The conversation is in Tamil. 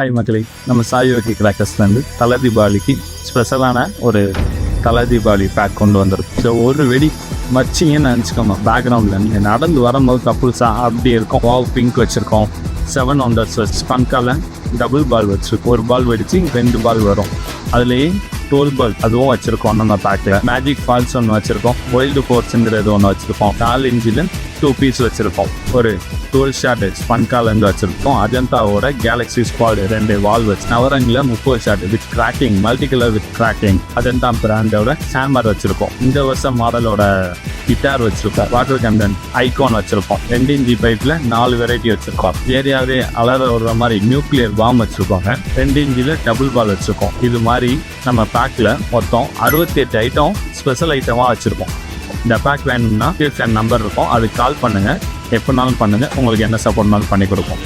ஹாய் மக்களே, நம்ம சாயோகி கிராக்கர்ஸ்லேருந்து தலை தீபாவளிக்கு ஸ்பெஷலான ஒரு தலை தீபாவளி பேக் கொண்டு வந்திருக்கும். ஸோ ஒரு வெடி மச்சிங்கன்னு நினச்சிக்கோங்க. பேக்ரவுண்டில் நீங்கள் நடந்து வரும்போது கப்புள்ஸாக அப்படி இருக்கும். வாவ் பிங்க் வச்சுருக்கோம். 7 ஒண்டர்ஸ் வச்சு பங்கால டபுள் பால் வச்சுருக்கோம். ஒரு பால் வெடிச்சு 2 பால் வரும். அதுலேயே 12 பால் அதுவும் வச்சுருக்கோம். நம்ம பேக்கில் மேஜிக் ஃபால்ஸ் ஒன்று வச்சுருக்கோம். வைல்டு ஃபோர்ஸுங்கிறது ஒன்று வச்சுருக்கோம். 4 இன்ச்சில் 2 பீஸ் வச்சுருக்கோம். ஒரு 12 ஷாட் ஸ்பன்காலேருந்து வச்சுருக்கோம். அஜந்தாவோட கேலக்ஸி ஸ்குவாட் 2 வால் வச்சு நவரங்கில் 30 shot with cracking, multi colour with cracking. Ajanta பிராண்டோட ஹேமர் வச்சுருக்கோம். இந்த வருஷம் மாடலோட கிட்டார் வச்சுருக்கோம். வாட்டர் கண்டன் ஐகான் வச்சுருக்கோம். 2 இன்ச்சி பைப்பில் 4 வெரைட்டி வச்சுருக்கோம். ஏரியாவே அலற விடுற மாதிரி நியூக்ளியர் பாம் வச்சுருக்கோங்க. 2 இன்ச்சில் டபுள் பால் வச்சுருக்கோம். இது மாதிரி நம்ம பேக்கில் மொத்தம் 68 ஐட்டம் ஸ்பெஷல் ஐட்டமாக வச்சுருக்கோம். இந்த பேக் வேணும்னா டிஸ்கிரிப்ஷன் நம்பர் இருக்கும், அதுக்கு கால் பண்ணுங்கள். எப்போனாலும் பண்ணுங்கள், உங்களுக்கு என்ன சப்போர்ட்னாலும் பண்ணி கொடுப்போம்.